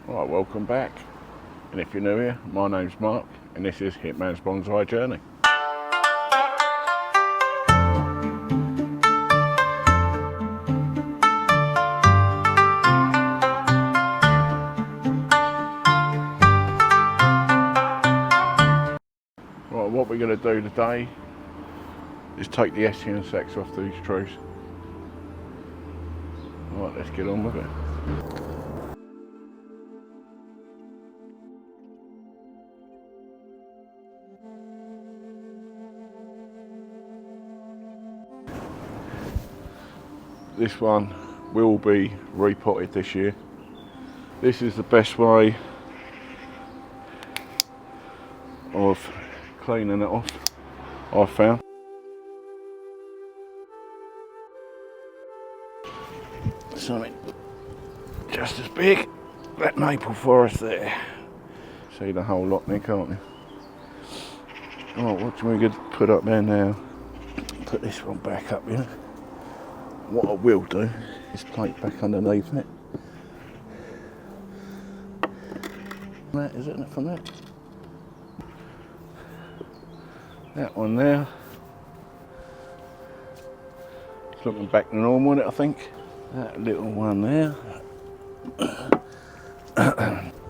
Right, welcome back. And if you're new here, my name's Mark, and this is Hitman's Bonsai Journey. Right, what we're going to do today is take the SE and sex off these trees. Right, let's get on with it. This one will be repotted this year. This is the best way of cleaning it off, I've found. Something just as big, that maple forest there. See the whole lot there, can't you? Right, what do we get to put up there now? Put this one back up, you know. What I will do is plate back underneath it. That is it from that. That one there. It's looking back to normal, isn't it, I think. That little one there.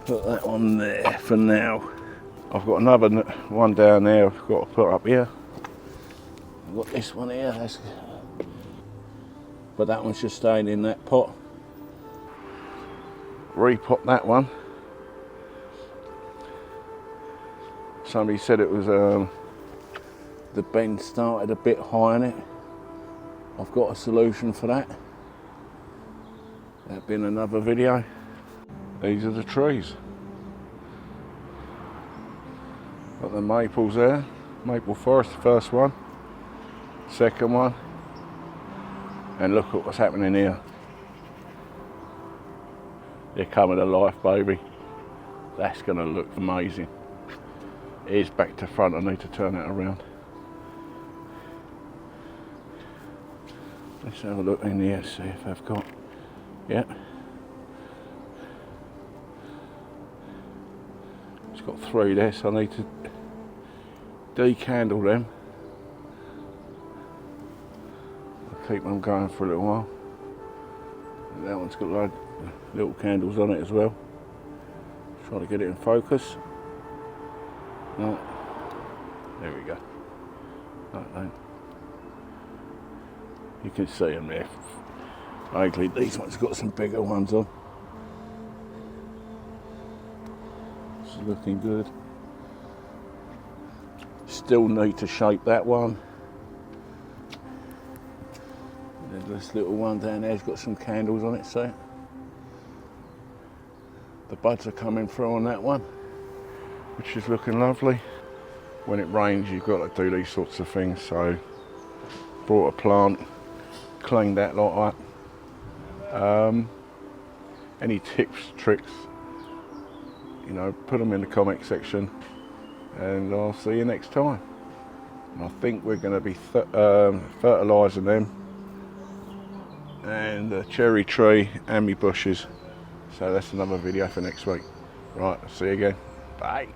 Put that on there for now. I've got another one down there I've got to put up here. I've got this one here. But that one's just staying in that pot. Repot that one. Somebody said it was the bend started a bit high on it. I've got a solution for that. That'll be in another video. These are the trees. Got the maples there. Maple forest, the first one. Second one. And look at what's happening here. They're coming to life, baby. That's going to look amazing. Here's back to front. I need to turn it around. Let's have a look in here, see if I've got... Yeah. It's got 3 there, so I need to decandle them. Keep them going for a little while. And that one's got little candles on it as well. Try to get it in focus. Right. There we go. Like that. You can see them there. Actually, these ones got some bigger ones on. It's looking good. Still need to shape that one. This little one down there's got some candles on it, see? The buds are coming through on that one, which is looking lovely. When it rains, you've got to do these sorts of things, so brought a plant, cleaned that lot up. Any tips, tricks, you know, put them in the comment section, and I'll see you next time. And I think we're going to be fertilising them, and the cherry tree and me bushes. So that's another video for next week. Right, I'll see you again. Bye.